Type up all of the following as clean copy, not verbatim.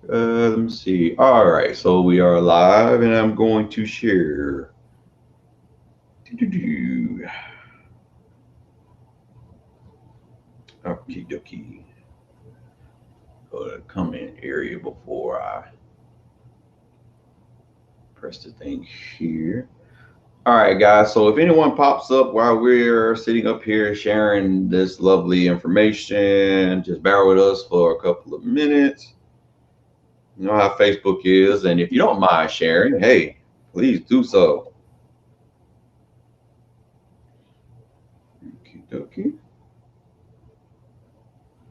Let me see. All right, so we are live, and I'm going to share. Doo-doo-doo. Okie dokie. Go to the comment area before I press the thing here. All right, guys. So if anyone pops up while we're sitting up here sharing this lovely information, just bear with us for a couple of minutes. You know how Facebook is, and if you don't mind sharing, hey, please do so. Okie dokie.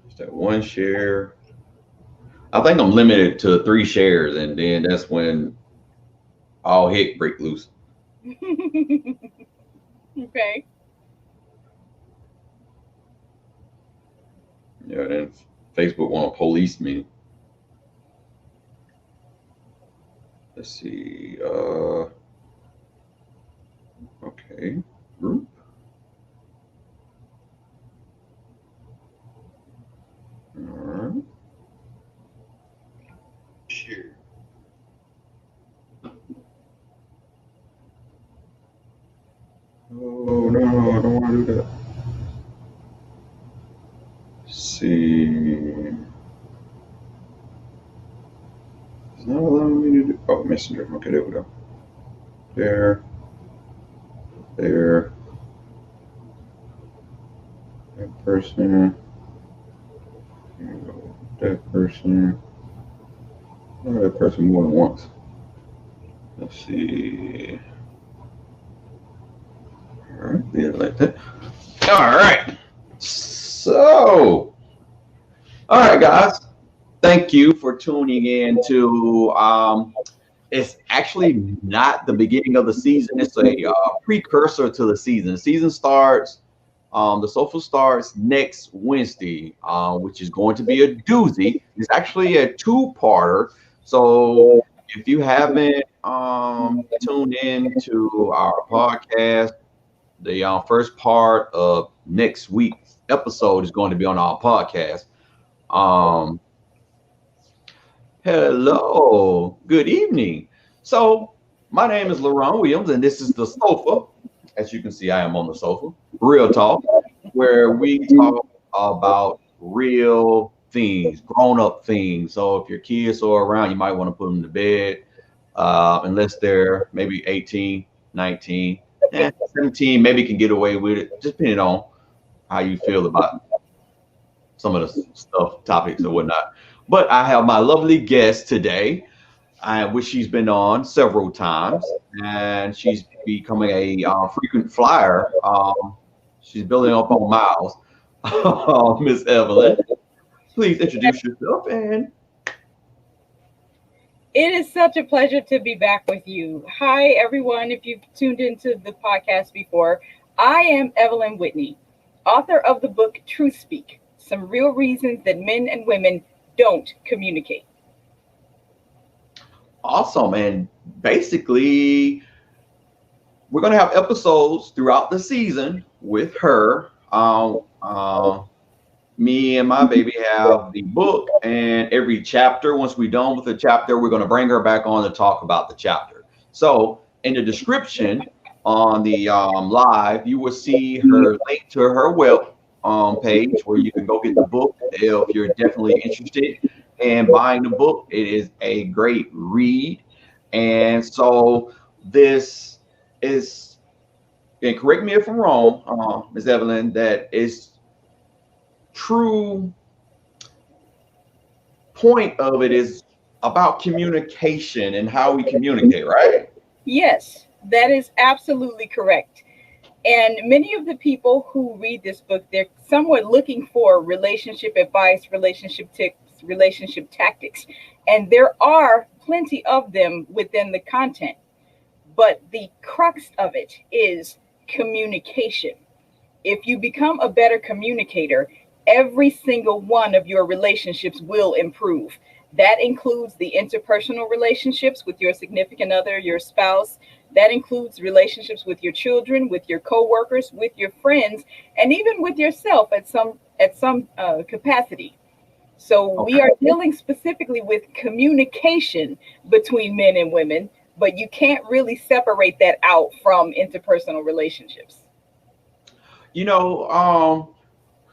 Just that one share. I think I'm limited to 3 shares, and then that's when all heck break loose. Okay. Yeah, then Facebook want to police me. Let's see. Okay. Group. All right. Share. Oh no, I don't want to do that. Let's see. It's not allowing me to do. Oh, Messenger. Okay, there we go. There. There. That person. There we go. That person. Oh, that person more than once. Let's see. All right, yeah, like that. All right. So, all right, guys. Thank you for tuning in to. It's actually not the beginning of the season. It's a precursor to the season. The season starts. The social starts next Wednesday, which is going to be a doozy. It's actually a two-parter. So if you haven't tuned in to our podcast, the first part of next week's episode is going to be on our podcast. Um, Hello, good evening. So, my name is LaRon Williams, and this is the sofa. As you can see, I am on the sofa. Real talk, where we talk about real things, grown up things. So, if your kids are around, you might want to put them to bed, unless they're maybe 18, 19, 17, maybe can get away with it, just depending on how you feel about some of the stuff, topics, or whatnot. But I have my lovely guest today, which she's been on several times, and she's becoming a frequent flyer. She's building up on miles. Miss Evelyn, please introduce yourself. And It is such a pleasure to be back with you. Hi, everyone. If you've tuned into the podcast before, I am Evelyn Whitney, author of the book TruthSpeak, Some Real Reasons That Men and Women Don't Communicate. awesome. And basically, we're going to have episodes throughout the season with her. Me and my baby have the book, and every chapter, once we're done with the chapter, we're going to bring her back on to talk about the chapter. So in the description on the live, you will see her link to her web page where you can go get the book if you're definitely interested in buying the book. It is a great read. And so this is, and correct me if I'm wrong, Ms. Evelyn, that is true point of it is about communication and how we communicate, right? Yes, that is absolutely correct. And many of the people who read this book, they're somewhat looking for relationship advice, relationship tips, relationship tactics. And there are plenty of them within the content. But the crux of it is communication. If you become a better communicator, every single one of your relationships will improve. That includes the interpersonal relationships with your significant other, your spouse. That includes relationships with your children, with your coworkers, with your friends, and even with yourself at some capacity. So we are dealing specifically with communication between men and women, but you can't really separate that out from interpersonal relationships. You know,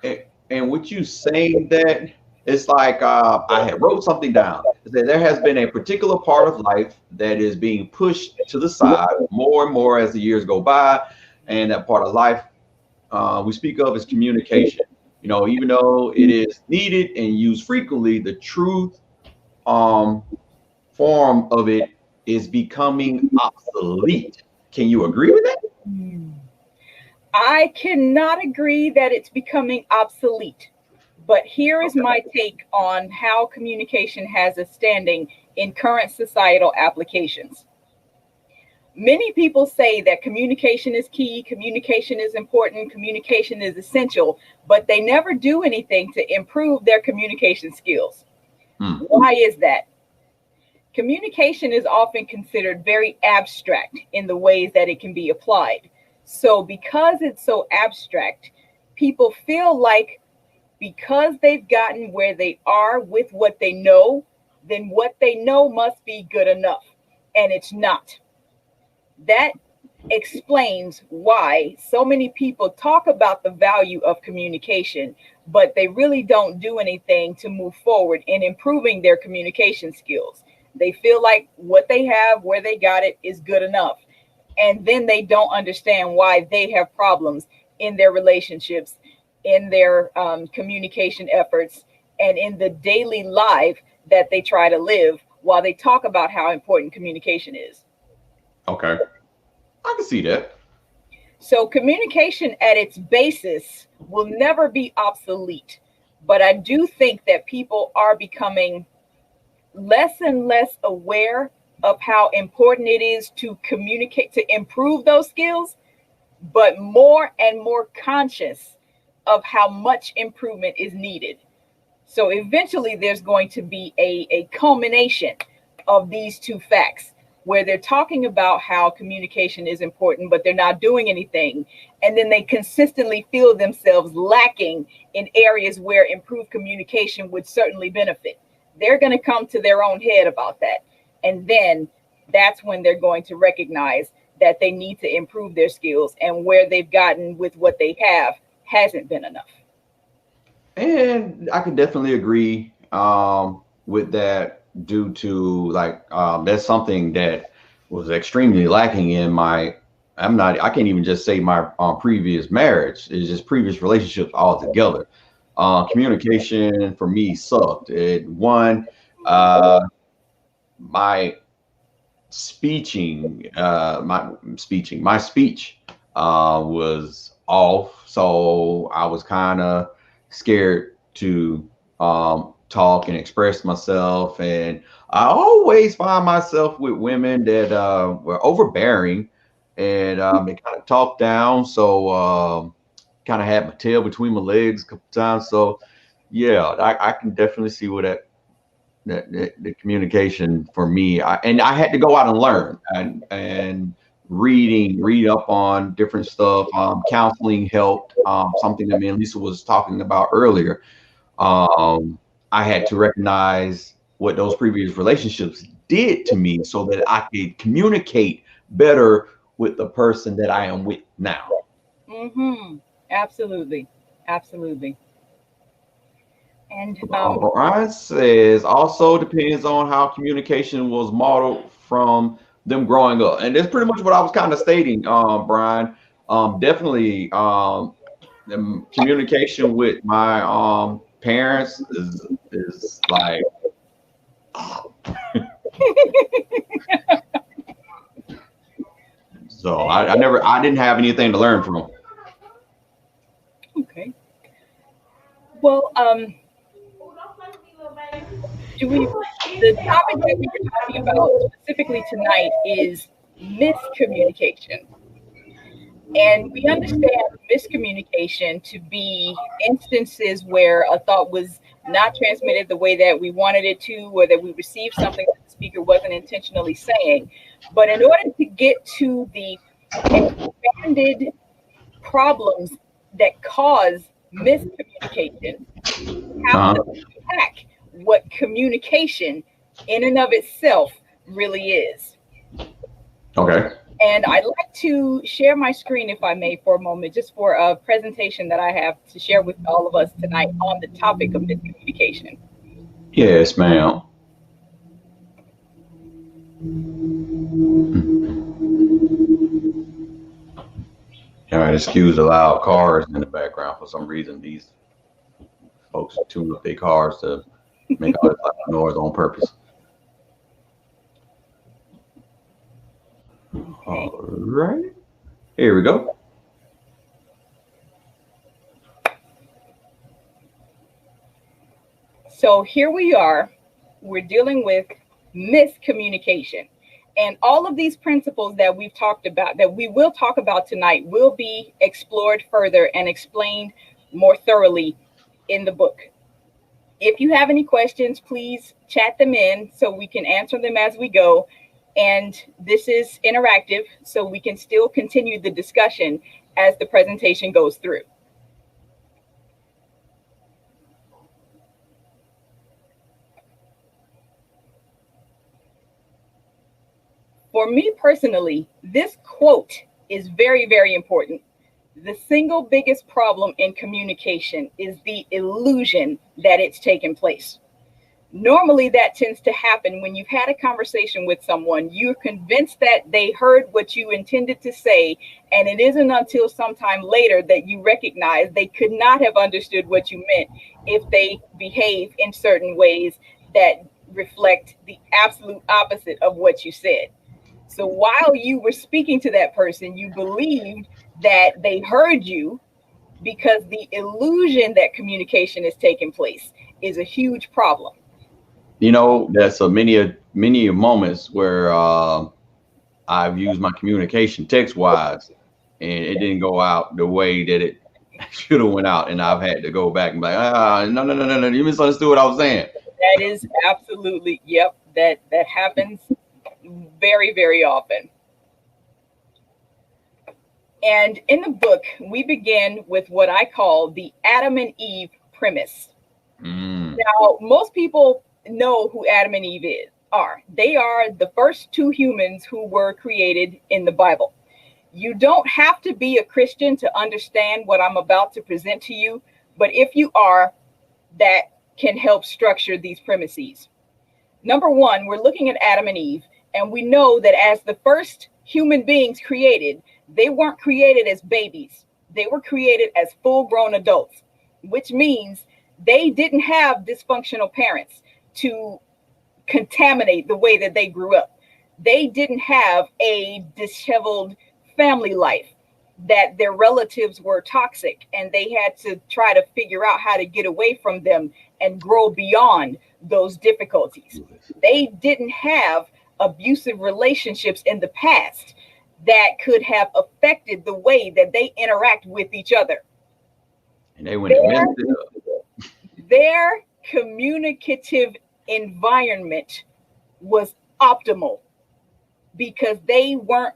and with you saying that, it's like I had wrote something down. It said there has been a particular part of life that is being pushed to the side more and more as the years go by, and that part of life we speak of is communication. You know, even though it is needed and used frequently, the truth form of it is becoming obsolete. Can you agree with that? I cannot agree that it's becoming obsolete, but here is my take on how communication has a standing in current societal applications. Many people say that communication is key, communication is important, communication is essential, but they never do anything to improve their communication skills. Why is that? Communication is often considered very abstract in the ways that it can be applied. So because it's so abstract, people feel like because they've gotten where they are with what they know, then what they know must be good enough. And it's not. That explains why so many people talk about the value of communication, but they really don't do anything to move forward in improving their communication skills. They feel like what they have, where they got it, is good enough. And then they don't understand why they have problems in their relationships, in their communication efforts, and in the daily life that they try to live while they talk about how important communication is. Okay, I can see that. So communication at its basis will never be obsolete, but I do think that people are becoming less and less aware of how important it is to communicate, to improve those skills, but more and more conscious of how much improvement is needed. So eventually there's going to be a culmination of these two facts where they're talking about how communication is important, but they're not doing anything. And then they consistently feel themselves lacking in areas where improved communication would certainly benefit. They're going to come to their own head about that. And then that's when they're going to recognize that they need to improve their skills, and where they've gotten with what they have hasn't been enough. And I can definitely agree with that, due to like that's something that was extremely lacking in my, I can't even just say my previous marriage. It's just previous relationships altogether. Communication for me sucked. My speech was off, so I was kind of scared to talk and express myself, and I always find myself with women that were overbearing, and they kind of talked down, so kind of had my tail between my legs a couple times. So yeah, I can definitely see where the communication for me, and I had to go out and learn, and read up on different stuff. Counseling helped, something that me and Lisa was talking about earlier. I had to recognize what those previous relationships did to me so that I could communicate better with the person that I am with now. Absolutely. Absolutely. And Brian says also depends on how communication was modeled from them growing up, and that's pretty much what I was kind of stating, Brian. Definitely, the communication with my parents is like so I didn't have anything to learn from them. Okay. Well, the topic that we are talking about specifically tonight is miscommunication. And we understand miscommunication to be instances where a thought was not transmitted the way that we wanted it to, or that we received something that the speaker wasn't intentionally saying. But in order to get to the expanded problems that cause miscommunication, we have to unpack what communication in and of itself really is. Okay. And I'd like to share my screen, if I may, for a moment, just for a presentation that I have to share with all of us tonight on the topic of miscommunication. Yes, ma'am. All right, excuse the loud cars in the background. For some reason, these folks tune up their cars to make all this loud noise on purpose. Okay. All right, here we go. So here we are. We're dealing with miscommunication. And all of these principles that we've talked about, that we will talk about tonight, will be explored further and explained more thoroughly in the book. If you have any questions, please chat them in so we can answer them as we go. And this is interactive, so we can still continue the discussion as the presentation goes through. For me personally, this quote is very, very important. The single biggest problem in communication is the illusion that it's taken place. Normally, that tends to happen when you've had a conversation with someone. You're convinced that they heard what you intended to say, and it isn't until sometime later that you recognize they could not have understood what you meant if they behave in certain ways that reflect the absolute opposite of what you said. So while you were speaking to that person, you believed that they heard you, because the illusion that communication is taking place is a huge problem. You know, that's many moments where I've used my communication text-wise, and it didn't go out the way that it should have went out, and I've had to go back and be like, no, you misunderstood what I was saying. That is absolutely, yep, that happens very, very often. And in the book, we begin with what I call the Adam and Eve premise. Now, most people know who Adam and Eve are. They are the first two humans who were created in the Bible. You don't have to be a Christian to understand what I'm about to present to you, but if you are, that can help structure these premises. Number one, we're looking at Adam and Eve, and we know that as the first human beings created, they weren't created as babies. They were created as full-grown adults, which means they didn't have dysfunctional parents to contaminate the way that they grew up. They didn't have a disheveled family life, that their relatives were toxic and they had to try to figure out how to get away from them and grow beyond those difficulties. They didn't have abusive relationships in the past that could have affected the way that they interact with each other. And they went and messed it up. Their communicative environment was optimal because they weren't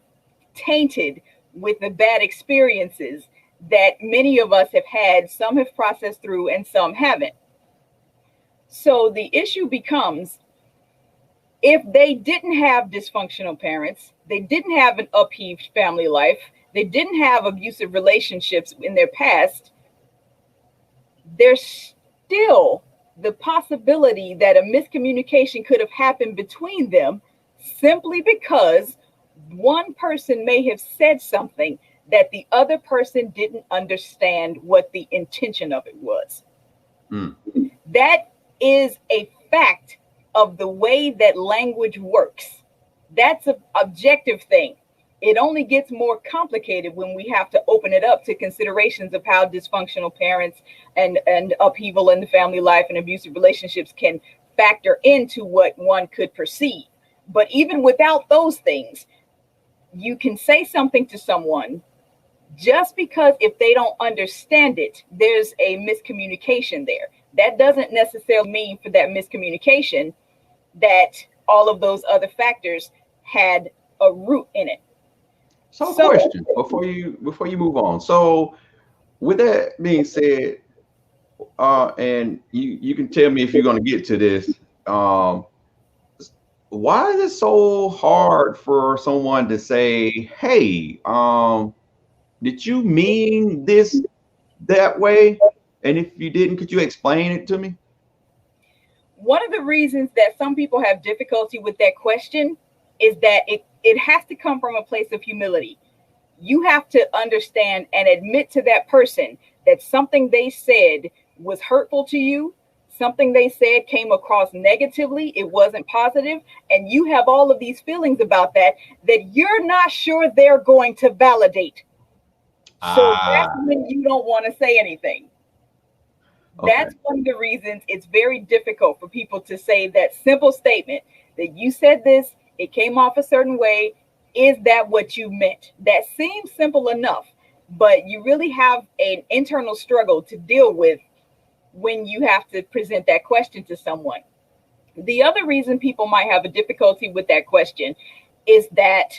tainted with the bad experiences that many of us have had. Some have processed through and some haven't. So the issue becomes, if they didn't have dysfunctional parents, they didn't have an upheaved family life, they didn't have abusive relationships in their past, there's still the possibility that a miscommunication could have happened between them, simply because one person may have said something that the other person didn't understand what the intention of it was. That is a fact of the way that language works. That's an objective thing. It only gets more complicated when we have to open it up to considerations of how dysfunctional parents and upheaval in the family life and abusive relationships can factor into what one could perceive. But even without those things, you can say something to someone just because if they don't understand it, there's a miscommunication there. That doesn't necessarily mean for that miscommunication that all of those other factors had a root in it. So question before you move on. So with that being said, and you can tell me if you're going to get to this. Why is it so hard for someone to say, "Hey, did you mean this that way?" And if you didn't, could you explain it to me? One of the reasons that some people have difficulty with that question is that it has to come from a place of humility. You have to understand and admit to that person that something they said was hurtful to you, something they said came across negatively, it wasn't positive, and you have all of these feelings about that you're not sure they're going to validate. So that's when you don't want to say anything. Okay. That's one of the reasons it's very difficult for people to say that simple statement that you said this, it came off a certain way. Is that what you meant? That seems simple enough, but you really have an internal struggle to deal with when you have to present that question to someone. The other reason people might have a difficulty with that question is that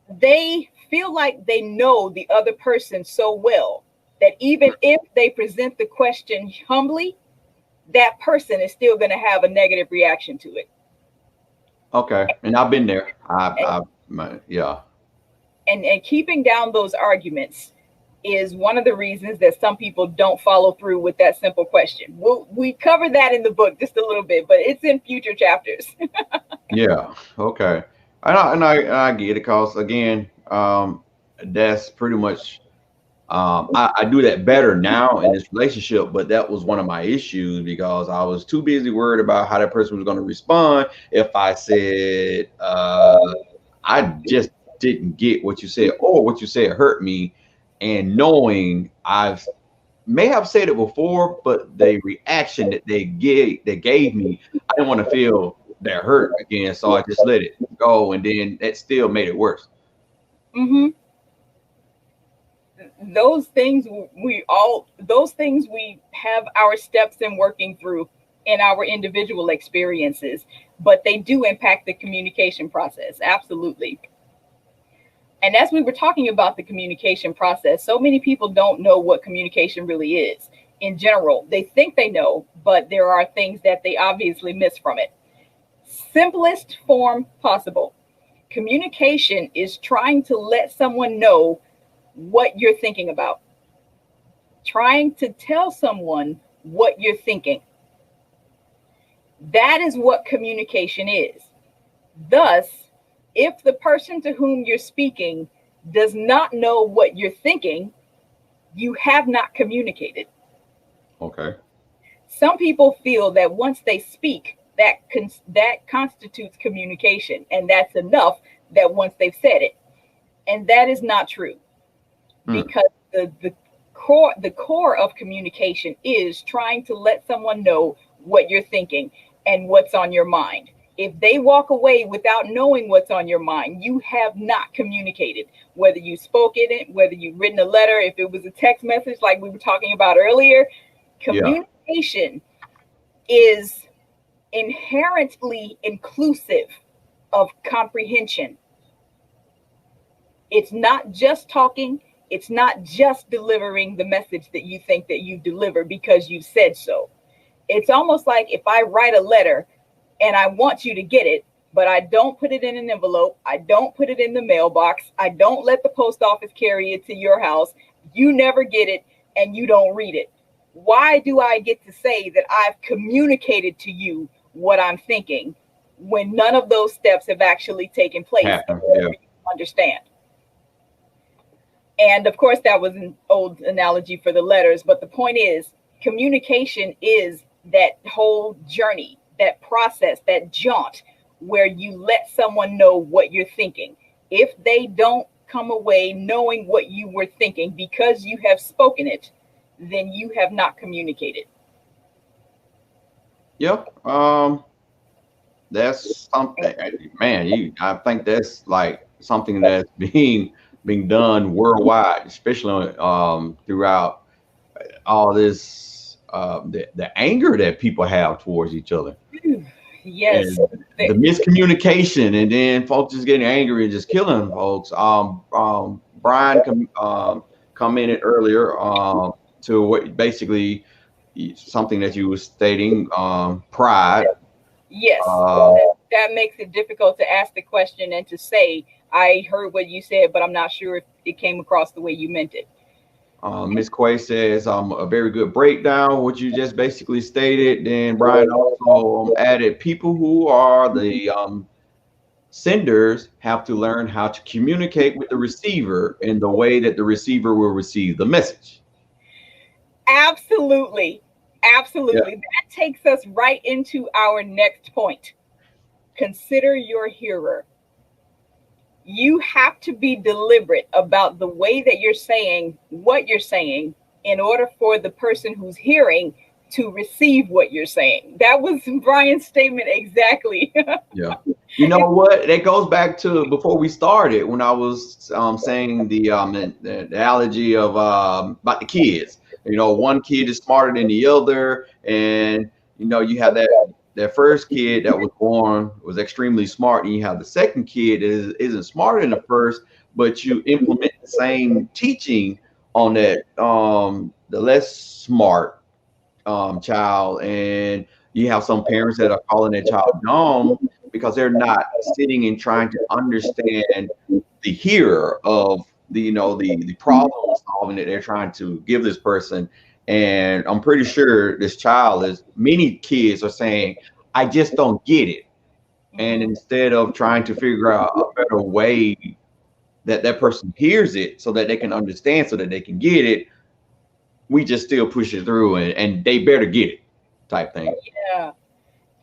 they feel like they know the other person so well that even if they present the question humbly, that person is still going to have a negative reaction to it. Okay, and I've been there. Yeah. And keeping down those arguments is one of the reasons that some people don't follow through with that simple question. We cover that in the book just a little bit, but it's in future chapters. Yeah. Okay. And I get it because again, that's pretty much. I do that better now in this relationship, but that was one of my issues because I was too busy worried about how that person was going to respond if I said, I just didn't get what you said, or what you said hurt me. And knowing I may have said it before, but the reaction that they gave me, I didn't want to feel that hurt again. So I just let it go. And then that still made it worse. Mm-hmm. Those things we have our steps in working through in our individual experiences, but they do impact the communication process. Absolutely. And as we were talking about the communication process, so many people don't know what communication really is. In general, they think they know, but there are things that they obviously miss from it. Simplest form possible. Communication is trying to let someone know what you're thinking about. Trying to tell someone what you're thinking. That is what communication is. Thus, if the person to whom you're speaking does not know what you're thinking, you have not communicated. Okay. Some people feel that once they speak, that constitutes communication, and that's enough that once they've said it. And that is not true. Because the core of communication is trying to let someone know what you're thinking and what's on your mind. If they walk away without knowing what's on your mind, you have not communicated. Whether you spoke it, whether you've written a letter, if it was a text message like we were talking about earlier, communication is inherently inclusive of comprehension. It's not just talking. It's not just delivering the message that you think that you deliver because you said so. It's almost like if I write a letter and I want you to get it, but I don't put it in an envelope, I don't put it in the mailbox, I don't let the post office carry it to your house, you never get it, and you don't read it. Why do I get to say that I've communicated to you what I'm thinking when none of those steps have actually taken place in order for you to understand? And of course, that was an old analogy for the letters. But the point is, communication is that whole journey, that process, that jaunt where you let someone know what you're thinking. If they don't come away knowing what you were thinking because you have spoken it, then you have not communicated. Yep. That's something, man. I think that's like something that's being done worldwide, especially throughout all this the anger that people have towards each other. Yes, and the miscommunication, and then folks just getting angry and just killing folks. Brian commented earlier to what basically something that you were stating, pride. Yes, that makes it difficult to ask the question and to say, I heard what you said, but I'm not sure if it came across the way you meant it. Ms. Quay says, a very good breakdown, what you just basically stated. Then Brian also added, people who are the senders have to learn how to communicate with the receiver in the way that the receiver will receive the message. Absolutely. Absolutely. Yeah. That takes us right into our next point. Consider your hearer. You have to be deliberate about the way that you're saying what you're saying in order for the person who's hearing to receive what you're saying. That was Brian's statement exactly. Yeah. You know what? That goes back to before we started when I was saying the analogy of about the kids. You know, one kid is smarter than the other, and you know you have that first kid that was born was extremely smart, and you have the second kid that isn't smarter than the first, but you implement the same teaching on that the less smart child, and you have some parents that are calling their child dumb because they're not sitting and trying to understand the hearer of the the problem solving that they're trying to give this person. And I'm pretty sure this child is, many kids are saying, I just don't get it. And instead of trying to figure out a better way that that person hears it so that they can understand, so that they can get it, we just still push it through and they better get it type thing. Yeah.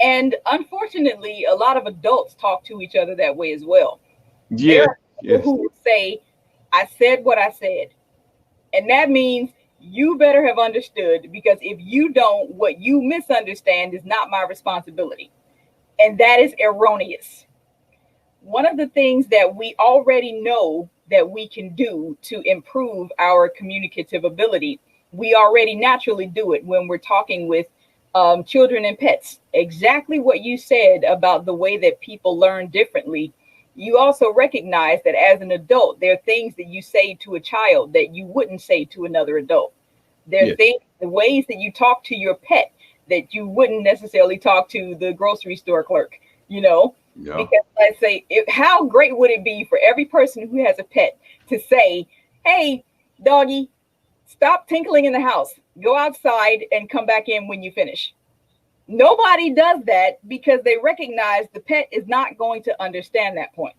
And unfortunately, a lot of adults talk to each other that way as well. Yeah. There are people who say, I said what I said. And that means you better have understood, because if you don't, what you misunderstand is not my responsibility. And that is erroneous. One of the things that we already know that we can do to improve our communicative ability, we already naturally do it when we're talking with children and pets. Exactly what you said about the way that people learn differently. You also recognize that as an adult, there are things that you say to a child that you wouldn't say to another adult. There are things, the ways that you talk to your pet that you wouldn't necessarily talk to the grocery store clerk, you know? Yeah. Because let's say, how great would it be for every person who has a pet to say, hey, doggy, stop tinkling in the house. Go outside and come back in when you finish. Nobody does that because they recognize the pet is not going to understand that point.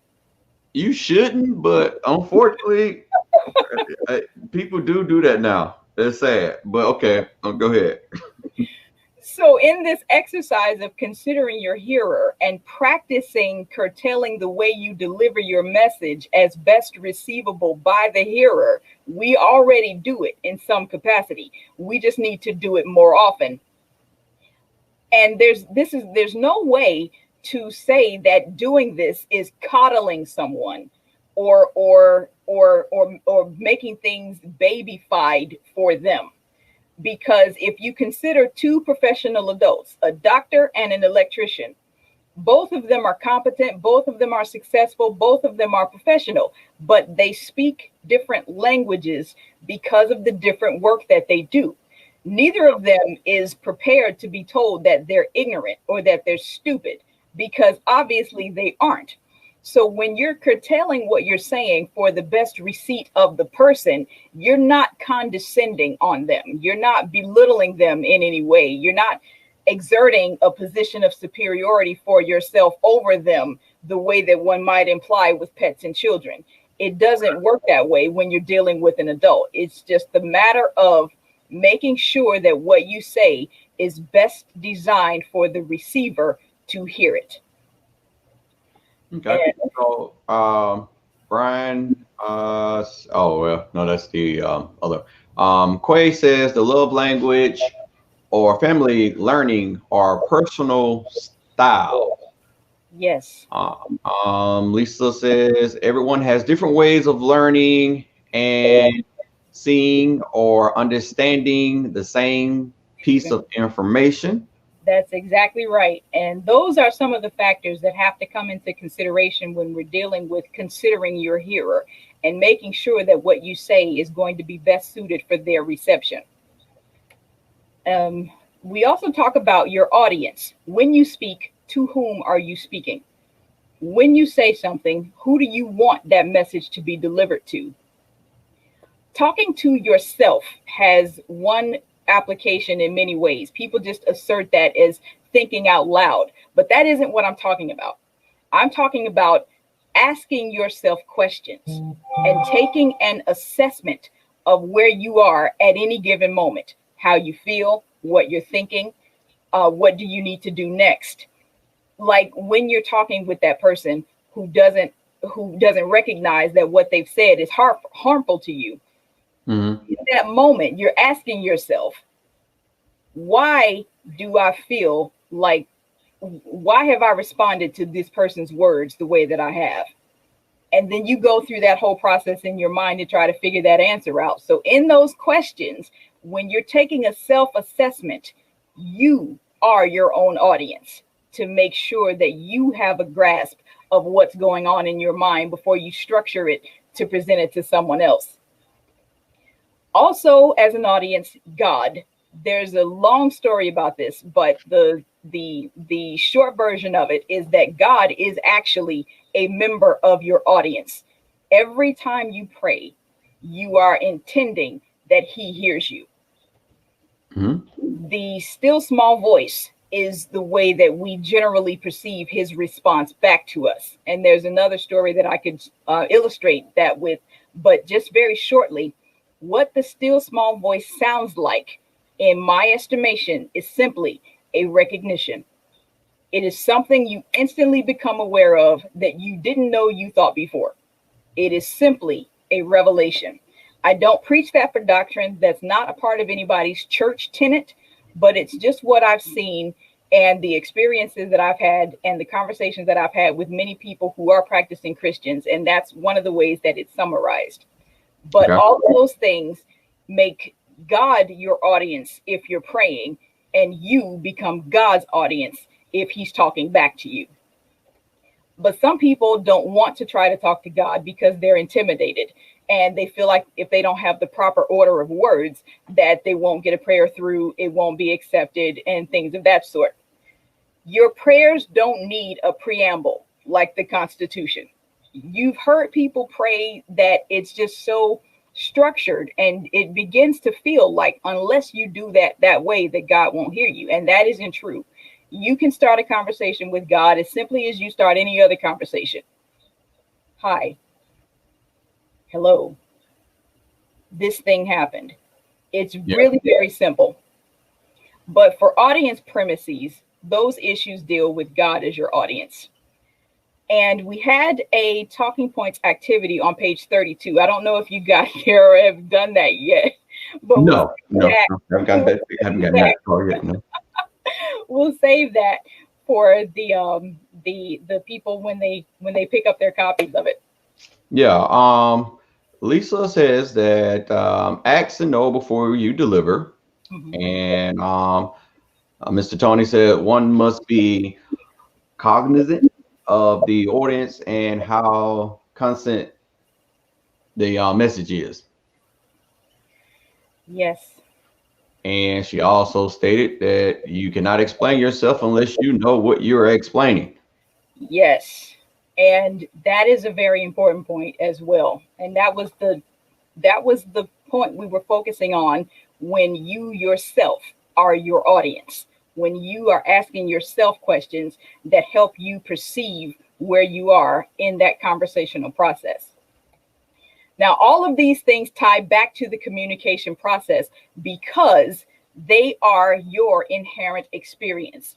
You shouldn't, but unfortunately, people do that now. It's sad, but okay, go ahead. So in this exercise of considering your hearer and practicing curtailing the way you deliver your message as best receivable by the hearer, we already do it in some capacity. We just need to do it more often. And there's no way to say that doing this is coddling someone or making things babyfied for them. Because if you consider two professional adults, a doctor and an electrician, both of them are competent, both of them are successful, both of them are professional, but they speak different languages because of the different work that they do. Neither of them is prepared to be told that they're ignorant or that they're stupid, because obviously they aren't. So when you're curtailing what you're saying for the best receipt of the person, you're not condescending on them. You're not belittling them in any way. You're not exerting a position of superiority for yourself over them the way that one might imply with pets and children. It doesn't work that way when you're dealing with an adult. It's just the matter of making sure that what you say is best designed for the receiver to hear it. Okay. So, Brian, oh, well, no, that's the other. Quay says the love language or family learning or personal style. Yes. Lisa says everyone has different ways of learning and seeing or understanding the same piece of information. That's exactly right. And those are some of the factors that have to come into consideration when we're dealing with considering your hearer and making sure that what you say is going to be best suited for their reception. We also talk about your audience. When you speak, to whom are you speaking? When you say something, who do you want that message to be delivered to? Talking to yourself has one application in many ways. People just assert that as thinking out loud, but that isn't what I'm talking about. I'm talking about asking yourself questions and taking an assessment of where you are at any given moment, how you feel, what you're thinking, what do you need to do next? Like when you're talking with that person who doesn't recognize that what they've said is harmful to you. In that moment, you're asking yourself, why do I feel like, why have I responded to this person's words the way that I have? And then you go through that whole process in your mind to try to figure that answer out. So in those questions, when you're taking a self-assessment, you are your own audience to make sure that you have a grasp of what's going on in your mind before you structure it to present it to someone else. Also, as an audience, God. There's a long story about this, but the short version of it is that God is actually a member of your audience. Every time you pray, you are intending that he hears you. The still small voice is the way that we generally perceive his response back to us. And there's another story that I could illustrate that with, but just very shortly, what the still small voice sounds like, in my estimation, is simply a recognition. It is something you instantly become aware of that you didn't know you thought before. It is simply a revelation. I don't preach that for doctrine. That's not a part of anybody's church tenet, but it's just what I've seen and the experiences that I've had and the conversations that I've had with many people who are practicing Christians. And that's one of the ways that it's summarized. But all of those things make God your audience if you're praying, and you become God's audience if he's talking back to you. But some people don't want to try to talk to God because they're intimidated and they feel like if they don't have the proper order of words that they won't get a prayer through, it won't be accepted, and things of that sort. Your prayers don't need a preamble like the Constitution. You've heard people pray that it's just so structured, and it begins to feel like unless you do that way, that God won't hear you. And that isn't true. You can start a conversation with God as simply as you start any other conversation. Hi. Hello. This thing happened. It's really very simple. But for audience premises, those issues deal with God as your audience. And we had a talking points activity on page 32. I don't know if you got here or have done that yet. But no, haven't gotten that far yet. No. We'll save that for the people when they pick up their copies of it. Yeah. Lisa says that ask and know before you deliver. And Mr. Tony said one must be cognizant of the audience and how constant the message is. Yes. And she also stated that you cannot explain yourself unless you know what you're explaining. Yes. And that is a very important point as well. And that was the point we were focusing on when you yourself are your audience. When you are asking yourself questions that help you perceive where you are in that conversational process. Now, all of these things tie back to the communication process because they are your inherent experience.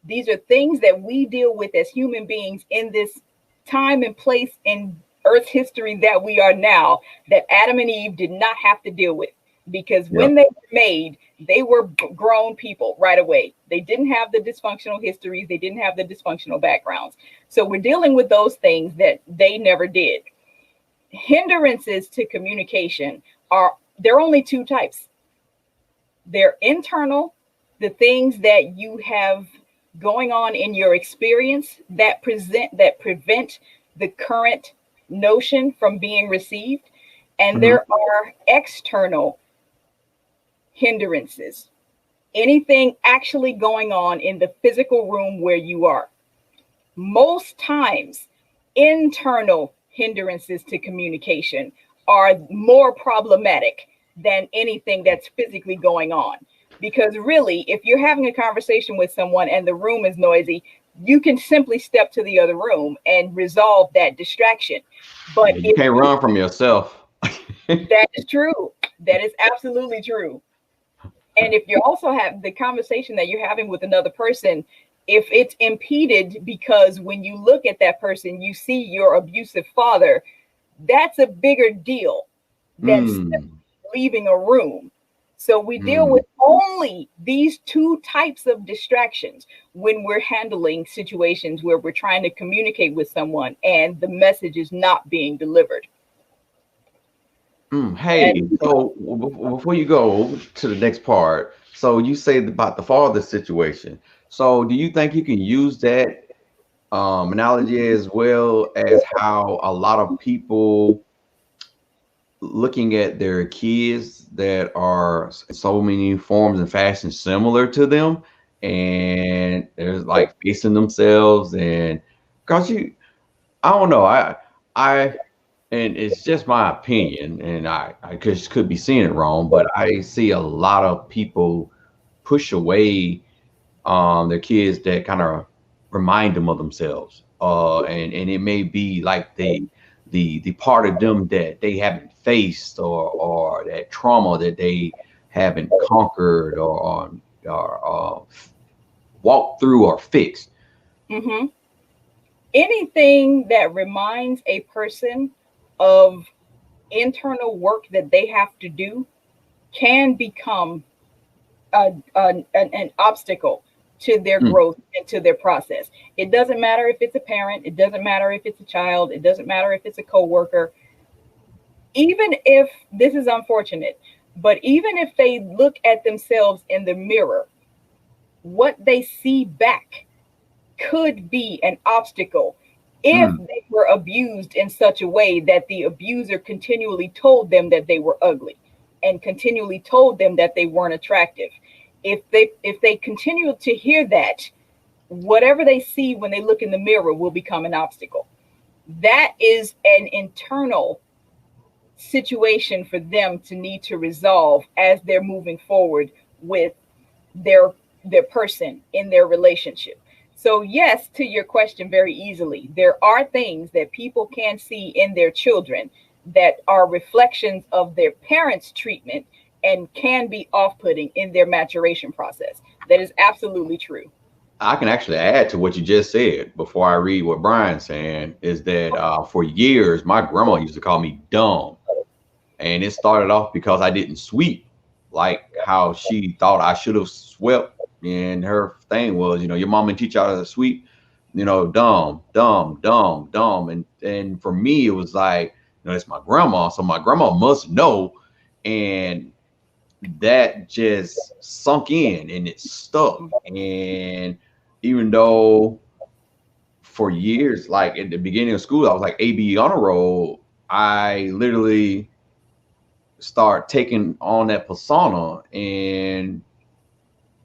These are things that we deal with as human beings in this time and place in Earth's history that we are now, that Adam and Eve did not have to deal with. Because when they were made, they were grown people right away. They didn't have the dysfunctional histories. They didn't have the dysfunctional backgrounds. So we're dealing with those things that they never did. Hindrances to communication there are only two types. They're internal, the things that you have going on in your experience that prevent the current notion from being received. And there are external hindrances. anything actually going on in the physical room where you are. Most times, internal hindrances to communication are more problematic than anything that's physically going on. Because really, if you're having a conversation with someone and the room is noisy, you can simply step to the other room and resolve that distraction. But Yeah, you can't run from yourself. that is true. That is absolutely true. And if you also have the conversation that you're having with another person, if it's impeded because when you look at that person, you see your abusive father, that's a bigger deal than leaving a room. So we deal with only these two types of distractions when we're handling situations where we're trying to communicate with someone and the message is not being delivered. Hey, so before you go to the next part, so you say about the father situation. So do you think you can use that analogy as well as how a lot of people looking at their kids that are so many forms and fashions similar to them, and there's like facing themselves, and because I don't know, I and it's just my opinion, and I could be seeing it wrong, but I see a lot of people push away their kids that kind of remind them of themselves, and it may be like the part of them that they haven't faced, or that trauma that they haven't conquered, or walked through or fixed. Mm-hmm. Anything that reminds a person of internal work that they have to do can become an obstacle to their growth and to their process. It doesn't matter if it's a parent, it doesn't matter if it's a child, it doesn't matter if it's a coworker. Even if this is unfortunate, but even if they look at themselves in the mirror, what they see back could be an obstacle if they were abused in such a way that the abuser continually told them that they were ugly and continually told them that they weren't attractive. If they continue to hear that, whatever they see when they look in the mirror will become an obstacle. That is an internal situation for them to need to resolve as they're moving forward with their person in their relationship. So yes, to your question very easily, there are things that people can see in their children that are reflections of their parents' treatment and can be off-putting in their maturation process. That is absolutely true. I can actually add to what you just said before I read what Brian's saying, is that for years, my grandma used to call me dumb. And it started off because I didn't sweep like how she thought I should have swept. And her thing was, your mom and teach you how to sweep, dumb, dumb, dumb, dumb. And for me, it was like, it's my grandma. So my grandma must know. And that just sunk in and it stuck. And even though for years, like at the beginning of school, I was like AB honor roll, I literally start taking on that persona and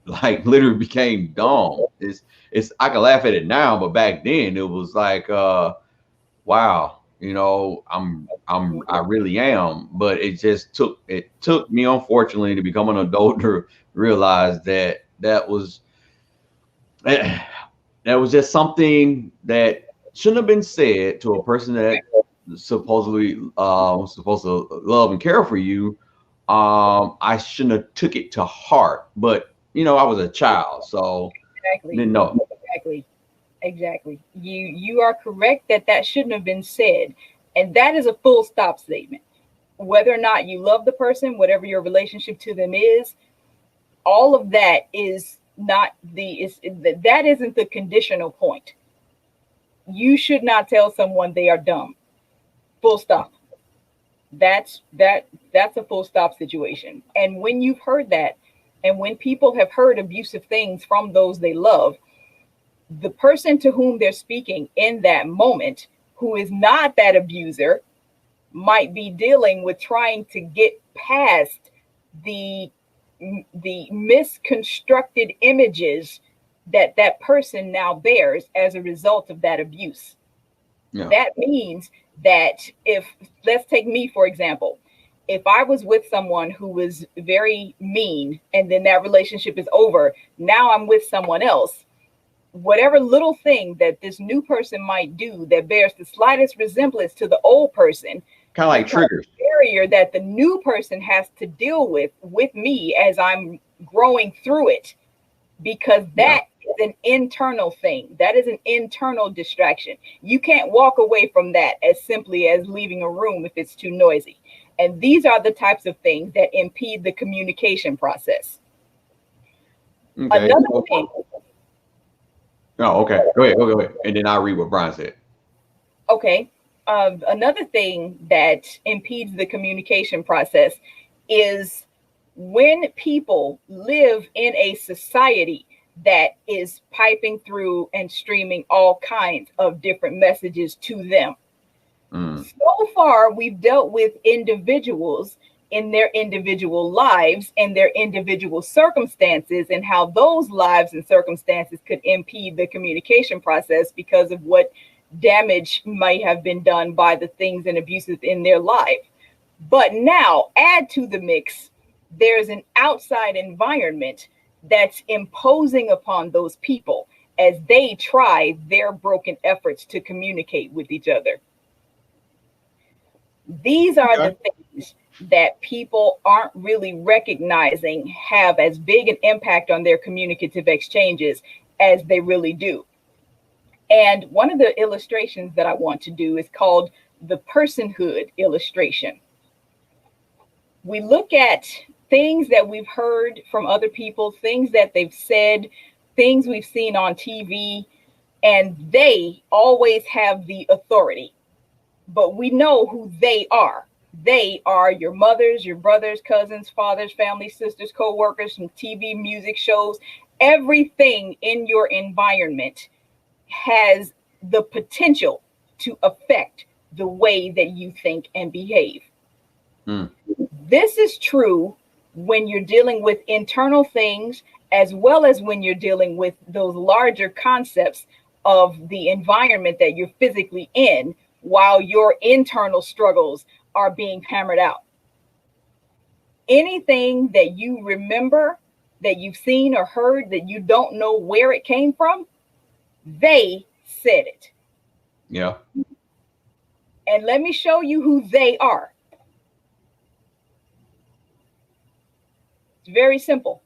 like literally became dumb. It's I can laugh at it now, but back then it was like wow, I really am. But it took me, unfortunately, to become an adult to realize that was just something that shouldn't have been said to a person that supposedly was supposed to love and care for you. I shouldn't have took it to heart, but I was a child, so Exactly. didn't know. Exactly. You are correct that shouldn't have been said, and that is a full stop statement. Whether or not you love the person, whatever your relationship to them is, all of that is not that isn't the conditional point. You should not tell someone they are dumb. Full stop. That's a full stop situation. And when you've heard that, and when people have heard abusive things from those they love, the person to whom they're speaking in that moment, who is not that abuser, might be dealing with trying to get past the the misconstructed images that that person now bears as a result of that abuse. Yeah. That means that if, let's take me, for example, if I was with someone who was very mean and then that relationship is over, now I'm with someone else, whatever little thing that this new person might do that bears the slightest resemblance to the old person, kind of like triggers, barrier that the new person has to deal with me as I'm growing through it, because that is an internal thing. That is an internal distraction. You can't walk away from that as simply as leaving a room if it's too noisy. And these are the types of things that impede the communication process. Okay. Another thing. Oh, okay. Go ahead. And then I'll read what Brian said. Okay. Another thing that impedes the communication process is when people live in a society that is piping through and streaming all kinds of different messages to them. So far, we've dealt with individuals in their individual lives and their individual circumstances, and how those lives and circumstances could impede the communication process because of what damage might have been done by the things and abuses in their life. But now add to the mix, there's an outside environment that's imposing upon those people as they try their broken efforts to communicate with each other. These are the things that people aren't really recognizing have as big an impact on their communicative exchanges as they really do. And one of the illustrations that I want to do is called the Personhood Illustration. We look at things that we've heard from other people, things that they've said, things we've seen on TV, and they always have the authority. But we know who they are. They are your mothers, your brothers, cousins, fathers, family, sisters, co-workers from TV, music shows. Everything in your environment has the potential to affect the way that you think and behave. This is true when you're dealing with internal things, as well as when you're dealing with those larger concepts of the environment that you're physically in, while your internal struggles are being hammered out. Anything that you remember, that you've seen or heard, that you don't know where it came from, they said it. Yeah. And let me show you who they are. It's very simple.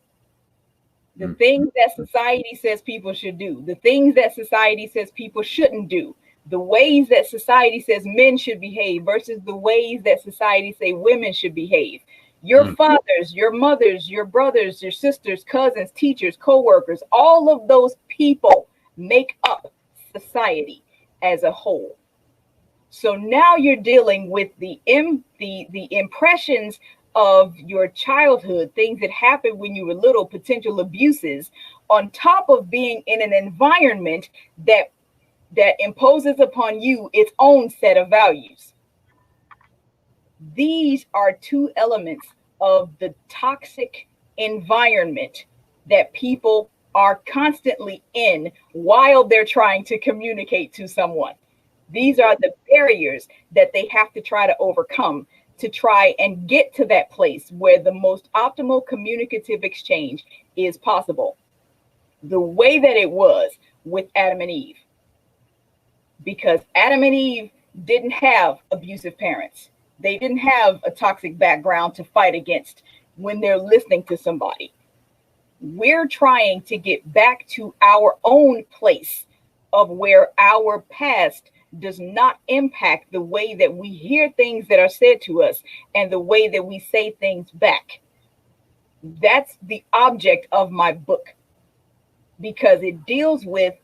The things that society says people should do, the things that society says people shouldn't do, the ways that society says men should behave versus the ways that society say women should behave. Your fathers, your mothers, your brothers, your sisters, cousins, teachers, co-workers, all of those people make up society as a whole. So now you're dealing with the impressions of your childhood, things that happened when you were little, potential abuses, on top of being in an environment that imposes upon you its own set of values. These are two elements of the toxic environment that people are constantly in while they're trying to communicate to someone. These are the barriers that they have to try to overcome to try and get to that place where the most optimal communicative exchange is possible. The way that it was with Adam and Eve. Because Adam and Eve didn't have abusive parents. They didn't have a toxic background to fight against when they're listening to somebody. We're trying to get back to our own place of where our past does not impact the way that we hear things that are said to us and the way that we say things back. That's the object of my book, because it deals with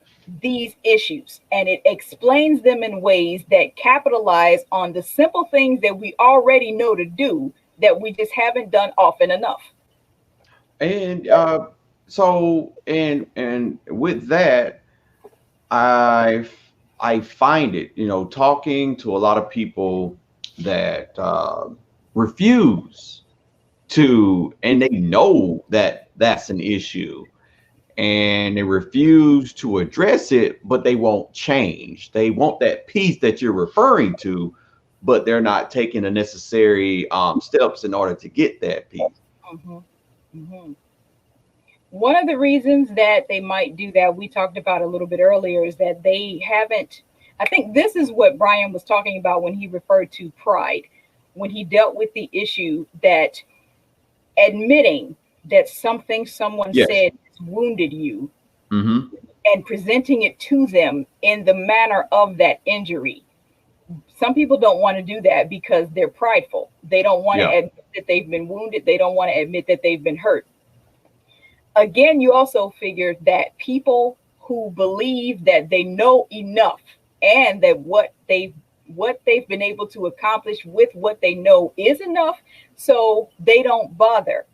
these issues and it explains them in ways that capitalize on the simple things that we already know to do that we just haven't done often enough. And so with that, I find it, talking to a lot of people that refuse and they know that that's an issue, and they refuse to address it, but they won't change. They want that peace that you're referring to, but they're not taking the necessary steps in order to get that peace. Mm-hmm. Mm-hmm. One of the reasons that they might do that, we talked about a little bit earlier, is that they haven't, I think this is what Brian was talking about when he referred to pride, when he dealt with the issue that admitting that something someone Yes. said wounded you, Mm-hmm. and presenting it to them in the manner of that injury. Some people don't want to do that because they're prideful. They don't want to admit that they've been wounded. They don't want to admit that they've been hurt. Again, you also figure that people who believe that they know enough and that what they've been able to accomplish with what they know is enough, so they don't bother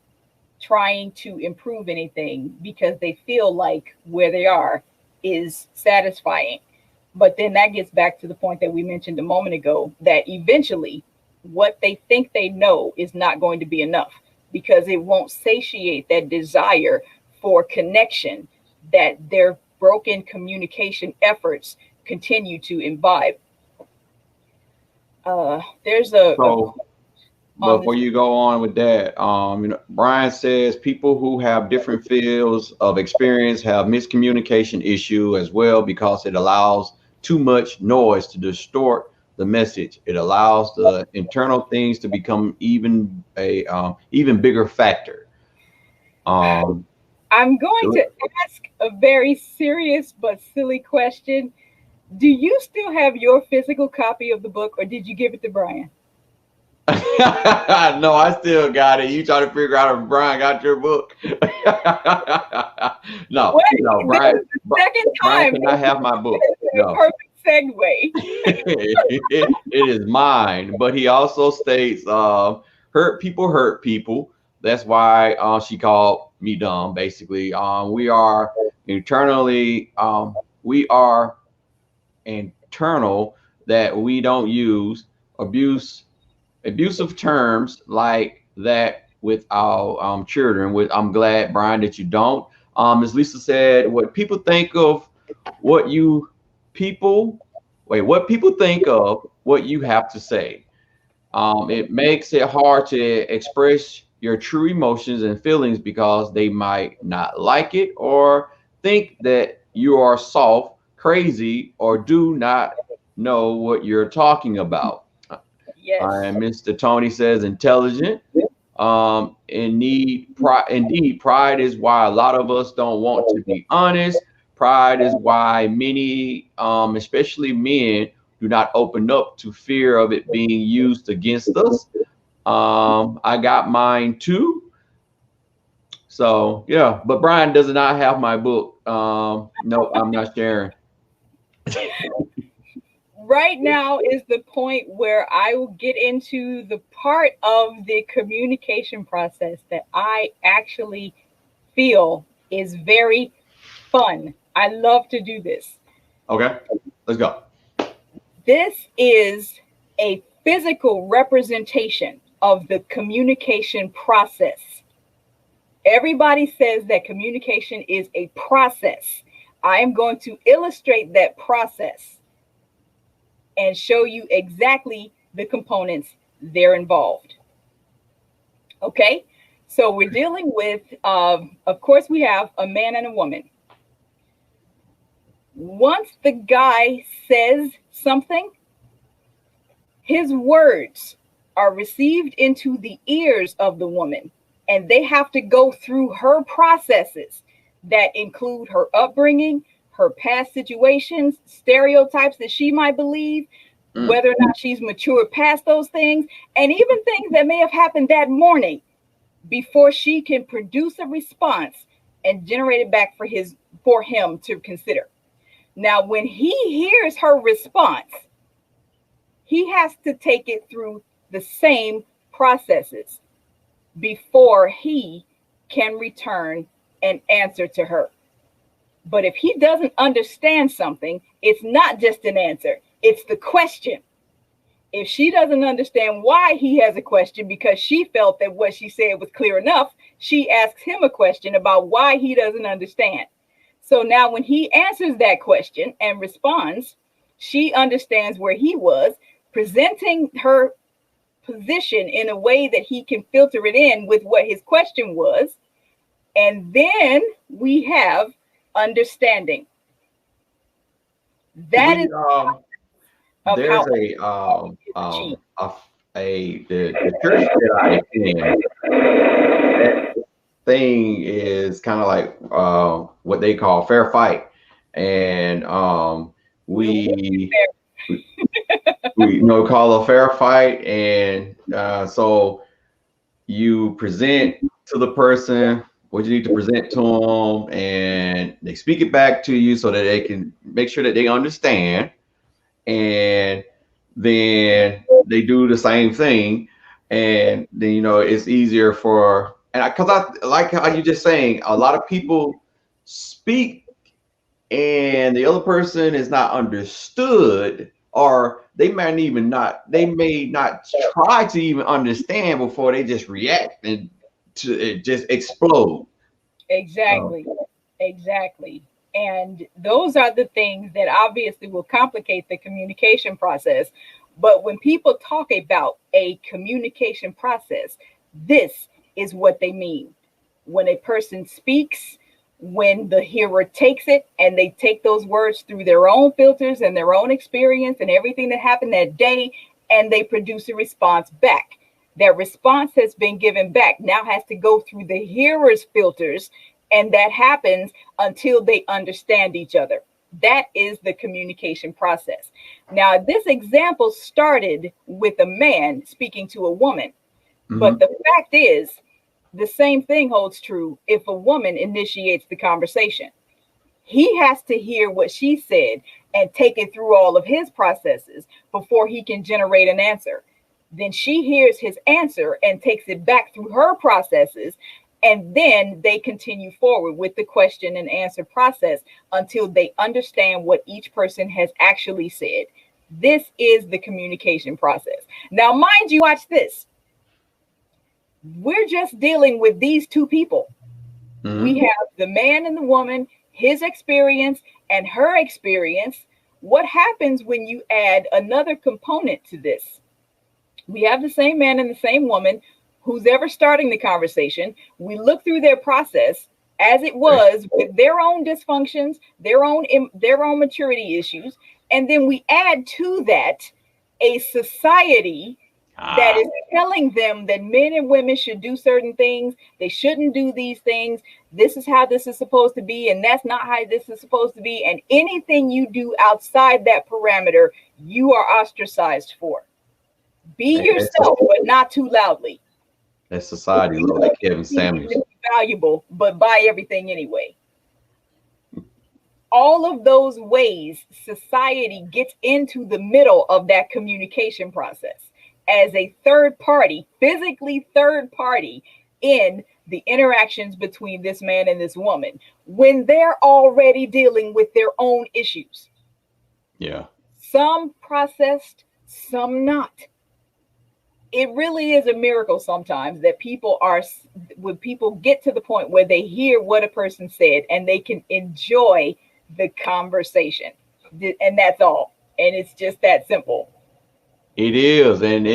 trying to improve anything because they feel like where they are is satisfying. But then that gets back to the point that we mentioned a moment ago, that eventually what they think they know is not going to be enough, because it won't satiate that desire for connection that their broken communication efforts continue to imbibe. There's Before you go on with that, Brian says people who have different fields of experience have miscommunication issue as well, because it allows too much noise to distort the message. It allows the internal things to become even bigger factor. I'm going to ask a very serious but silly question. Do you still have your physical copy of the book, or did you give it to Brian? No, I still got it. You trying to figure out if Brian got your book? No, Brian. Second time. Brian cannot have my book. No. Perfect segue. It is mine. But he also states, hurt people. That's why she called me dumb. Basically, we are internal, that we don't use abusive terms like that with our children. I'm glad, Brian, that you don't. As Lisa said, what people think of what people think of what you have to say. It makes it hard to express your true emotions and feelings because they might not like it or think that you are soft, crazy, or do not know what you're talking about. Yes. And Mr. Tony says intelligent. Indeed, pride is why a lot of us don't want to be honest. Pride is why many, especially men, do not open up to fear of it being used against us. I got mine too. So yeah, but Brian does not have my book. No, I'm not sharing. Right now is the point where I will get into the part of the communication process that I actually feel is very fun. I love to do this. Okay, let's go. This is a physical representation of the communication process. Everybody says that communication is a process. I am going to illustrate that process and show you exactly the components they're involved. Okay, so we're dealing with, of course, we have a man and a woman. Once the guy says something, his words are received into the ears of the woman, and they have to go through her processes that include her upbringing, her past situations, stereotypes that she might believe, whether or not she's matured past those things, and even things that may have happened that morning before she can produce a response and generate it back for him to consider. Now, when he hears her response, he has to take it through the same processes before he can return an answer to her. But if he doesn't understand something, it's not just an answer, it's the question. If she doesn't understand why he has a question because she felt that what she said was clear enough, she asks him a question about why he doesn't understand. So now when he answers that question and responds, she understands where he was, presenting her position in a way that he can filter it in with what his question was. And then we have understanding. That is there's the church that I attend. That thing is kind of like what they call fair fight, and we call a fair fight, and so you present to the person what you need to present to them, and they speak it back to you so that they can make sure that they understand, and then they do the same thing, and then it's easier for, and because I like how you just saying a lot of people speak and the other person is not understood, or they may not try to even understand before they just react and to it just explode. Exactly. And those are the things that obviously will complicate the communication process. But when people talk about a communication process, this is what they mean. When a person speaks, when the hearer takes it and they take those words through their own filters and their own experience and everything that happened that day, and they produce a response back. That response has been given back, now has to go through the hearer's filters, and that happens until they understand each other. That is the communication process. Now, this example started with a man speaking to a woman, but the fact is, the same thing holds true if a woman initiates the conversation. He has to hear what she said and take it through all of his processes before he can generate an answer. Then she hears his answer and takes it back through her processes, and then they continue forward with the question and answer process until they understand what each person has actually said. This is the communication process. Now, mind you, watch this. We're just dealing with these two people. We have the man and the woman, his experience and her experience. What happens when you add another component to this? We have the same man and the same woman who's ever starting the conversation. We look through their process as it was with their own dysfunctions, their own maturity issues, and then we add to that a society that is telling them that men and women should do certain things. They shouldn't do these things. This is how this is supposed to be, and that's not how this is supposed to be. And anything you do outside that parameter, you are ostracized for. Be yourself, but not too loudly. That society look like Kevin Samuels. Valuable, but buy everything anyway. All of those ways society gets into the middle of that communication process as a third party, physically third party in the interactions between this man and this woman when they're already dealing with their own issues. Yeah. Some processed, some not. It really is a miracle sometimes that when people get to the point where they hear what a person said and they can enjoy the conversation. And that's all. And it's just that simple. It is, and it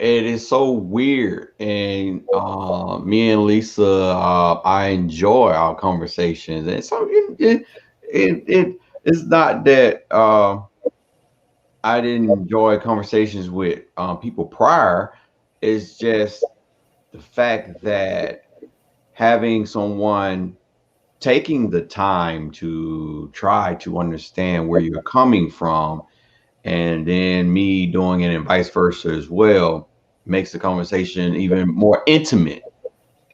is so weird. And me and Lisa, I enjoy our conversations, and so it's not that I didn't enjoy conversations with people prior. It's just the fact that having someone taking the time to try to understand where you're coming from, and then me doing it and vice versa as well, makes the conversation even more intimate.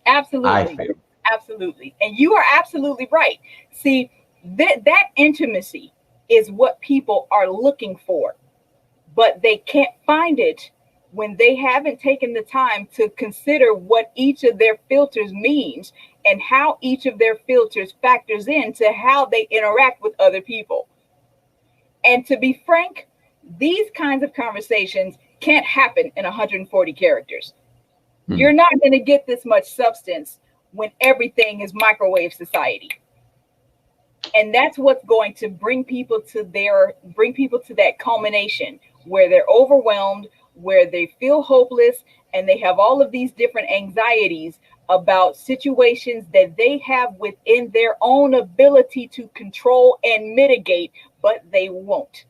Absolutely. I feel. Absolutely. And you are absolutely right. See, that intimacy is what people are looking for, but they can't find it when they haven't taken the time to consider what each of their filters means and how each of their filters factors into how they interact with other people. And to be frank, These kinds of conversations can't happen in 140 characters. You're not going to get this much substance when everything is microwave society. And that's what's going to bring people to that culmination where they're overwhelmed, where they feel hopeless, and they have all of these different anxieties about situations that they have within their own ability to control and mitigate, but they won't.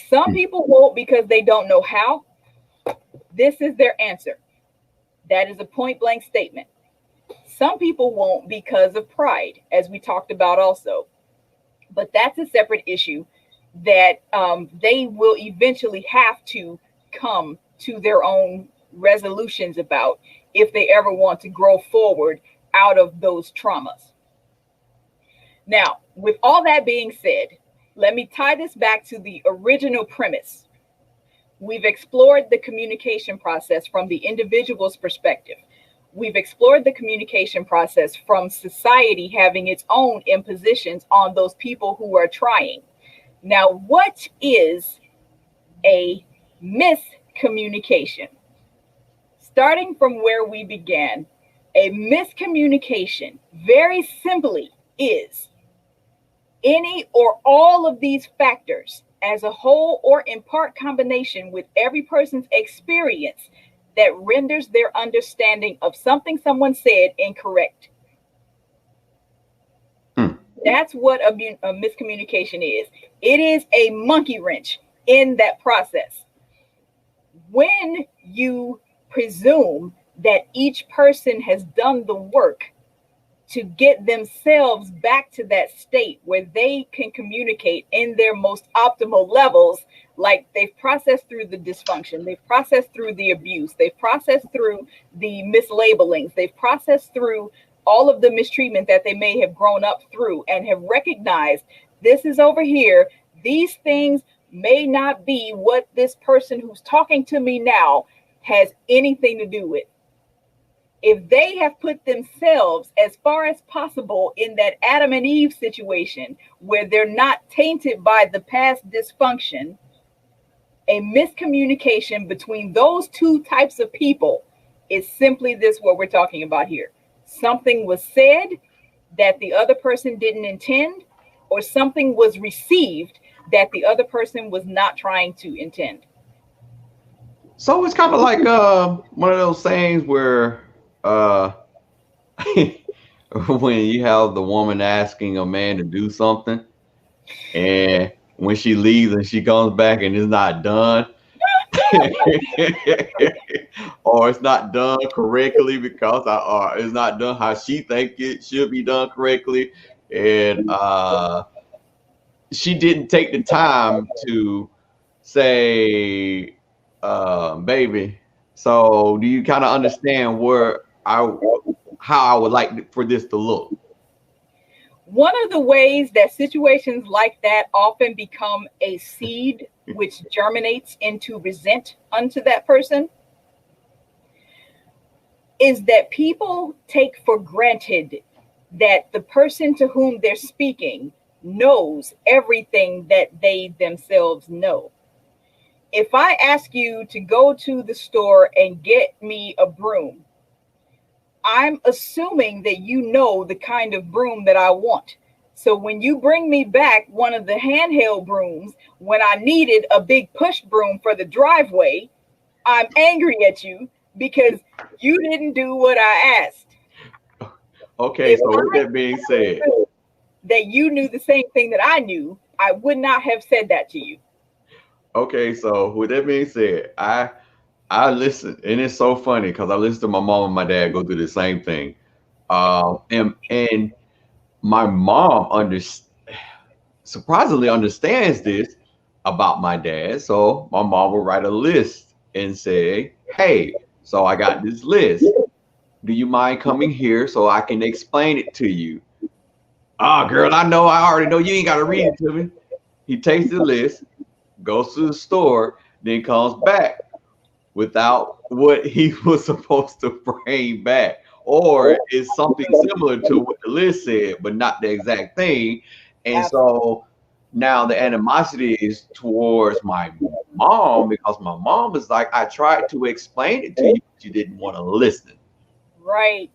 Some people won't because they don't know how. This is their answer. That is a point blank statement. Some people won't because of pride, as we talked about also. But that's a separate issue that they will eventually have to come to their own resolutions about if they ever want to grow forward out of those traumas. Now, with all that being said, let me tie this back to the original premise. We've explored the communication process from the individual's perspective. We've explored the communication process from society having its own impositions on those people who are trying. Now, what is a miscommunication? Starting from where we began, a miscommunication very simply is any or all of these factors as a whole or in part combination with every person's experience that renders their understanding of something someone said incorrect. That's what a miscommunication is. It is a monkey wrench in that process. When you presume that each person has done the work to get themselves back to that state where they can communicate in their most optimal levels, like they've processed through the dysfunction, they've processed through the abuse, they've processed through the mislabelings, they've processed through all of the mistreatment that they may have grown up through and have recognized this is over here. These things may not be what this person who's talking to me now has anything to do with. If they have put themselves as far as possible in that Adam and Eve situation where they're not tainted by the past dysfunction, a miscommunication between those two types of people is simply this, what we're talking about here. Something was said that the other person didn't intend, or something was received that the other person was not trying to intend. So it's kind of like one of those things where when you have the woman asking a man to do something, and when she leaves and she comes back and it's not done, or it's not done correctly because it's not done how she thinks it should be done correctly, and she didn't take the time to say, baby, so do you kind of understand how I would like for this to look? One of the ways that situations like that often become a seed which germinates into resent unto that person is that people take for granted that the person to whom they're speaking knows everything that they themselves know. If I ask you to go to the store and get me a broom, I'm assuming that you know the kind of broom that I want. So when you bring me back one of the handheld brooms, when I needed a big push broom for the driveway, I'm angry at you because you didn't do what I asked. Okay, so with that being said, that you knew the same thing that I knew, I would not have said that to you. Okay, so with that being said, I listen, and it's so funny because I listen to my mom and my dad go through the same thing, and my mom surprisingly understands this about my dad. So my mom will write a list and say, "Hey, so I got this list. Do you mind coming here so I can explain it to you?" "Ah, girl, I already know. You ain't got to read it to me." He takes the list, goes to the store, then comes back without what he was supposed to bring back, or it's something similar to what the list said, but not the exact thing. And so Now the animosity is towards my mom because my mom was like, I tried to explain it to you, but you didn't want to listen. Right.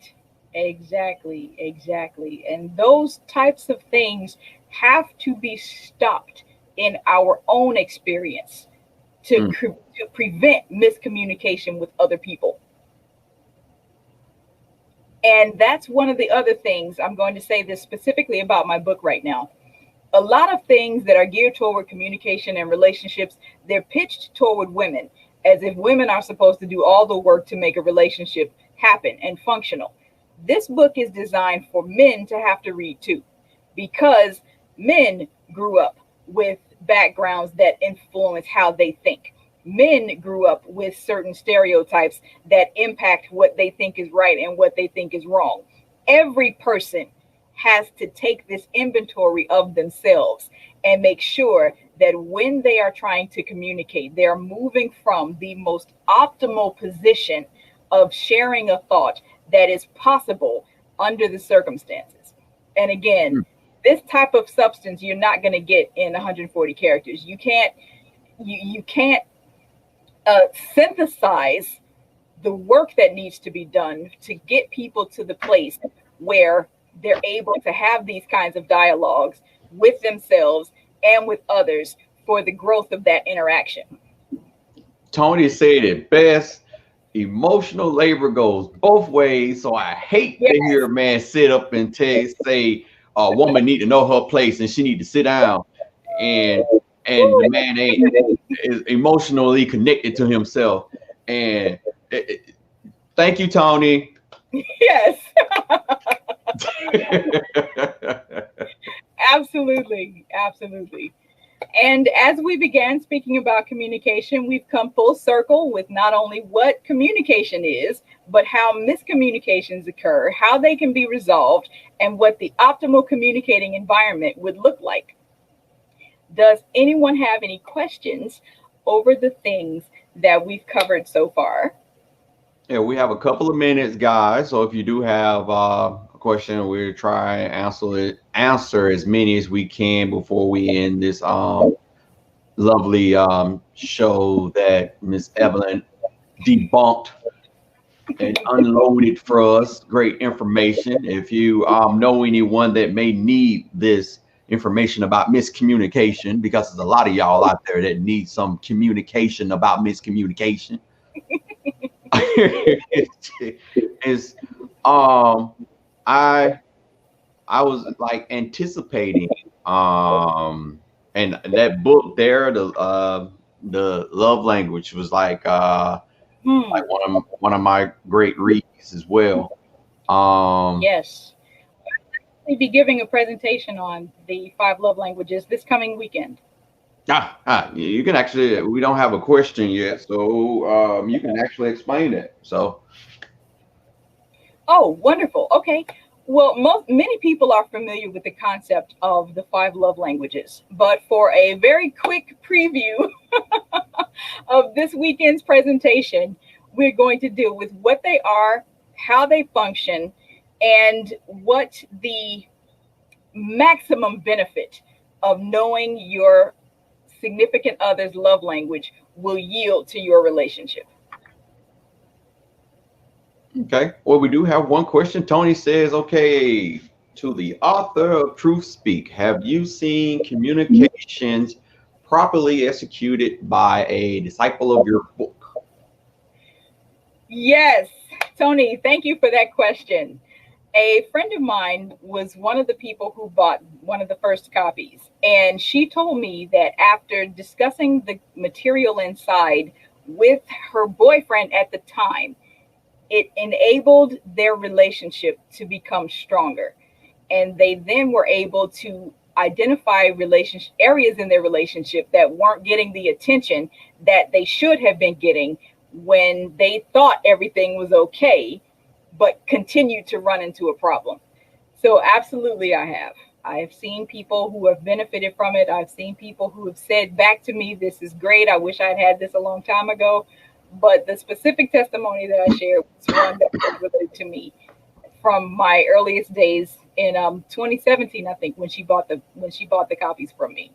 Exactly. Exactly. And those types of things have to be stopped in our own experience Mm. to prevent miscommunication with other people. And that's one of the other things. I'm going to say this specifically about my book right now. A lot of things that are geared toward communication and relationships, they're pitched toward women as if women are supposed to do all the work to make a relationship happen and functional. This book is designed for men to have to read too, because men grew up with backgrounds that influence how they think. Men grew up with certain stereotypes that impact what they think is right and what they think is wrong. Every person has to take this inventory of themselves and make sure that when they are trying to communicate, they are moving from the most optimal position of sharing a thought that is possible under the circumstances. And again, this type of substance you're not going to get in 140 characters. You can't synthesize the work that needs to be done to get people to the place where they're able to have these kinds of dialogues with themselves and with others for the growth of that interaction. Tony said it best. Emotional labor goes both ways. So I hate Yes. to hear a man sit up and say a woman need to know her place and she need to sit down, and the man ain't is emotionally connected to himself. And thank you, Tony. Yes. Absolutely. Absolutely. And as we began speaking about communication, we've come full circle with not only what communication is, but how miscommunications occur, how they can be resolved, and what the optimal communicating environment would look like. Does anyone have any questions over the things that we've covered so far? Yeah, we have a couple of minutes, guys. So if you do have a question, we'll try and answer as many as we can before we end this lovely show that Miss Evelyn debunked and unloaded for us. Great information. If you know anyone that may need this information about miscommunication, because there's a lot of y'all out there that need some communication about miscommunication. is I I was like anticipating and that book there, the love language was like one of my great reads as well. Yes. We'll be giving a presentation on the 5 love languages this coming weekend. You can actually, we don't have a question yet, so you can actually explain it. So Oh, wonderful. Okay. Well, many people are familiar with the concept of the 5 love languages, but for a very quick preview of this weekend's presentation, we're going to deal with what they are, how they function, and what the maximum benefit of knowing your significant other's love language will yield to your relationship. okay, well, we do have one question. Tony says, okay, to the author of TruthSpeak, have you seen communications properly executed by a disciple of your book? Yes, Tony, thank you for that question. A friend of mine was one of the people who bought one of the first copies, and she told me that after discussing the material inside with her boyfriend at the time, it enabled their relationship to become stronger. And they then were able to identify relationship areas in their relationship that weren't getting the attention that they should have been getting when they thought everything was okay, but continued to run into a problem. So absolutely I have. I've seen people who have benefited from it. I've seen people who have said back to me, this is great. I wish I'd had this a long time ago. But the specific testimony that I shared was one that was related to me from my earliest days in 2017, I think, when she bought the copies from me.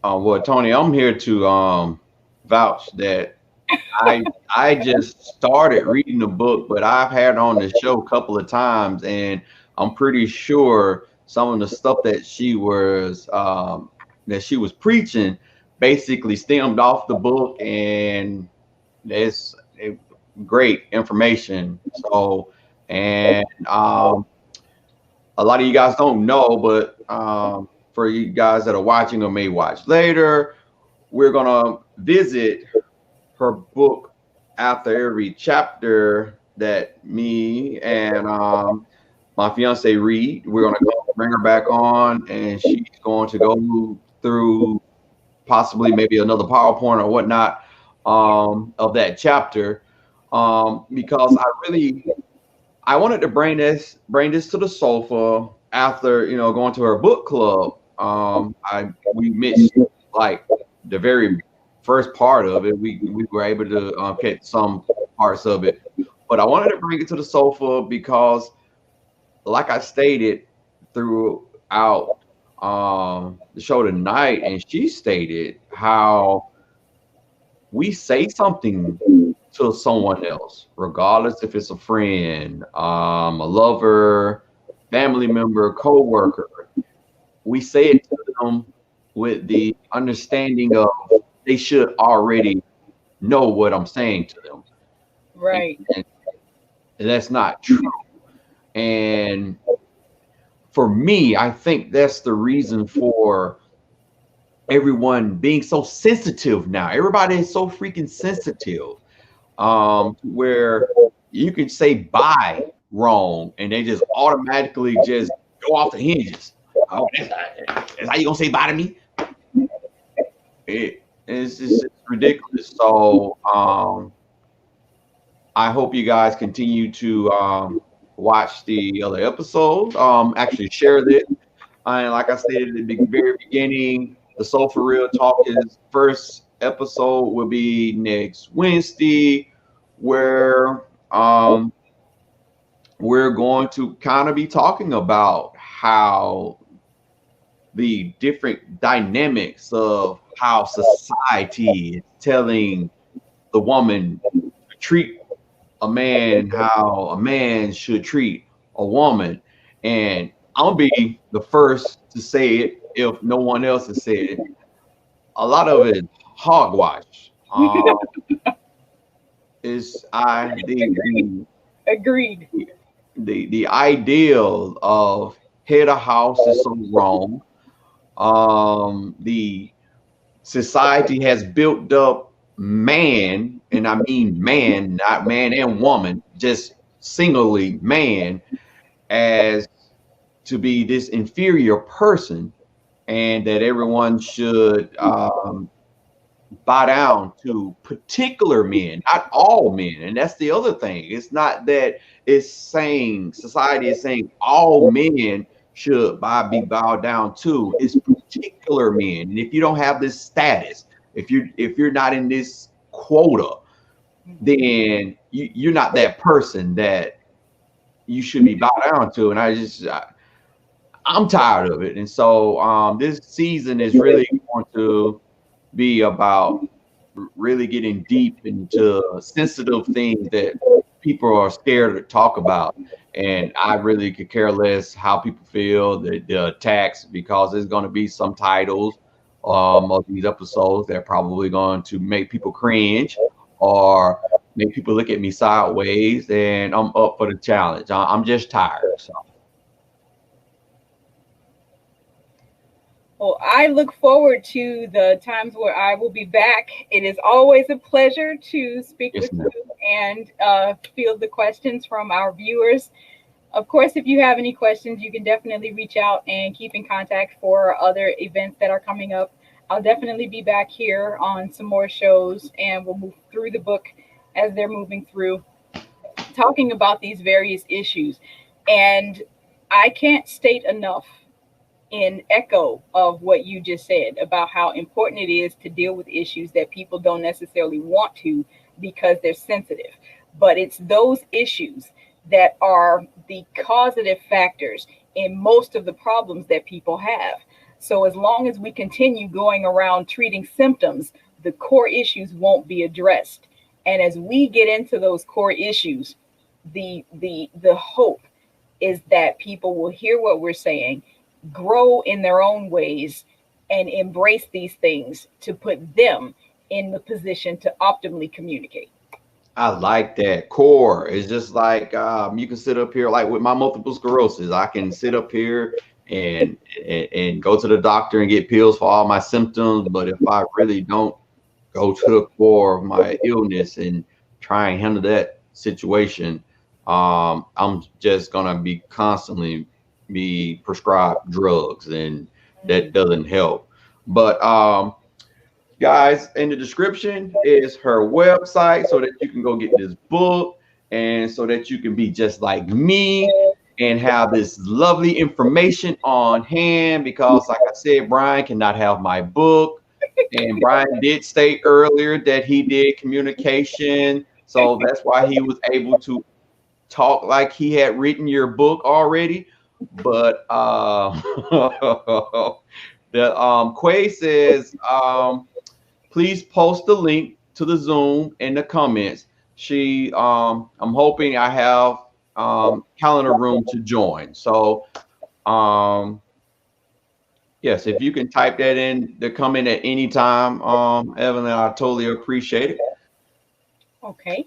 Well, Tony, I'm here to vouch that I just started reading the book, but I've had her on the show a couple of times, and I'm pretty sure some of the stuff that she was preaching basically stemmed off the book, and it's great information. So, and a lot of you guys don't know, but for you guys that are watching or may watch later, we're gonna visit her book after every chapter that me and my fiance read. We're gonna go bring her back on, and she's going to go through possibly maybe another PowerPoint or whatnot of that chapter, because I wanted to bring this to the sofa after going to her book club. We missed like the very first part of it. We were able to catch some parts of it, but I wanted to bring it to the sofa because, like I stated throughout the show tonight, and she stated how we say something to someone else, regardless if it's a friend, a lover, family member, co-worker. We say it to them with the understanding of they should already know what I'm saying to them. Right. And that's not true. And for me, I think that's the reason for everyone being so sensitive now. Everybody is so freaking sensitive, where you can say bye wrong and they just automatically just go off the hinges. Oh, that's how you gonna say bye to me? It's just ridiculous. So I hope you guys continue to watch the other episodes. Actually share this. And like I stated at the very beginning, the Soul for Real Talk is first episode will be next Wednesday, where we're going to kind of be talking about how the different dynamics of how society is telling the woman to treat a man, how a man should treat a woman. And I'll be the first to say it if no one else has said it. A lot of it is hogwash. Is I Agreed. the ideal of head of house is so wrong. The society has built up man, and I mean man, not man and woman, just singly man, as to be this inferior person, and that everyone should bow down to particular men, not all men. And that's the other thing. It's not that it's saying society is saying all men should be bowed down to. It's particular men. And if you don't have this status, if you're not in this quota, then you're not that person that you should be bowed down to. And I'm tired of it. And so this season is really going to be about really getting deep into sensitive things that people are scared to talk about. And I really could care less how people feel, the attacks, because there's going to be some titles of these episodes that are probably going to make people cringe or make people look at me sideways. And I'm up for the challenge. I'm just tired. So. Well, I look forward to the times where I will be back. It is always a pleasure to speak with you and field the questions from our viewers. Of course, if you have any questions, you can definitely reach out and keep in contact for other events that are coming up. I'll definitely be back here on some more shows, and we'll move through the book as they're moving through, talking about these various issues. And I can't state enough in echo of what you just said about how important it is to deal with issues that people don't necessarily want to because they're sensitive. But it's those issues that are the causative factors in most of the problems that people have. So as long as we continue going around treating symptoms, the core issues won't be addressed. And as we get into those core issues, the hope is that people will hear what we're saying, grow in their own ways, and embrace these things to put them in the position to optimally communicate. I like that. Core is just like you can sit up here, like with my multiple sclerosis. I can sit up here and go to the doctor and get pills for all my symptoms. But if I really don't go to the core of my illness and try and handle that situation, I'm just gonna be constantly be prescribed drugs, and that doesn't help. But guys, in the description is her website so that you can go get this book, and so that you can be just like me and have this lovely information on hand, because like I said, Brian cannot have my book. And Brian did state earlier that he did communication, so that's why he was able to talk like he had written your book already. But the Quay says, please post the link to the Zoom in the comments. I'm hoping I have calendar room to join. So yes, if you can type that in the comment at any time, Evelyn, I totally appreciate it. Okay.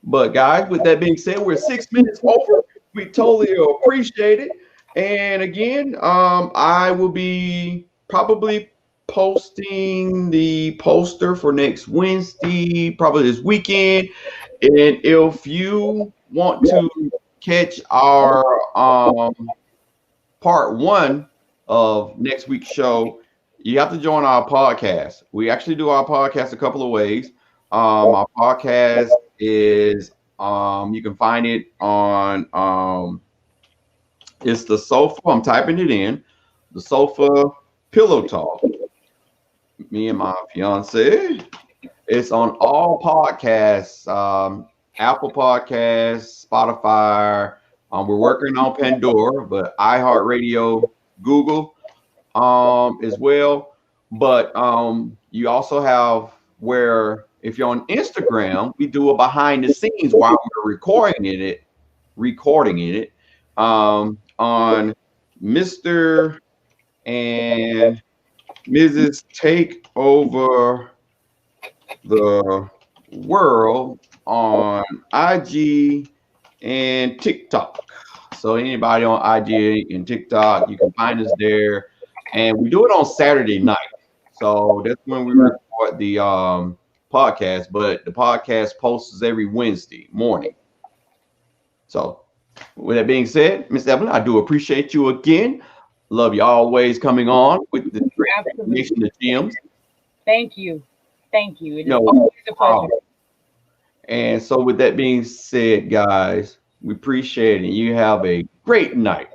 But guys, with that being said, we're 6 minutes over. We totally appreciate it. And again, I will be probably posting the poster for next Wednesday, probably this weekend. And if you want to catch our part 1 of next week's show, you have to join our podcast. We actually do our podcast a couple of ways. Our podcast is you can find it on it's the sofa. I'm typing it in, the sofa pillow talk. Me and my fiance. It's on all podcasts, Apple Podcasts, Spotify. We're working on Pandora, but iHeartRadio, Google as well. But you also have where if you're on Instagram, we do a behind the scenes while we're recording it on Mr. and Mrs. Take Over the World on IG and TikTok. So anybody on IG and TikTok, you can find us there. And we do it on Saturday night. So that's when we record the podcast, but the podcast posts every Wednesday morning. So with that being said, Miss Evelyn, I do appreciate you again. Love you always coming on with the information, the gems. Thank you. Thank you. It is always a pleasure. And so with that being said, guys, we appreciate it. You have a great night.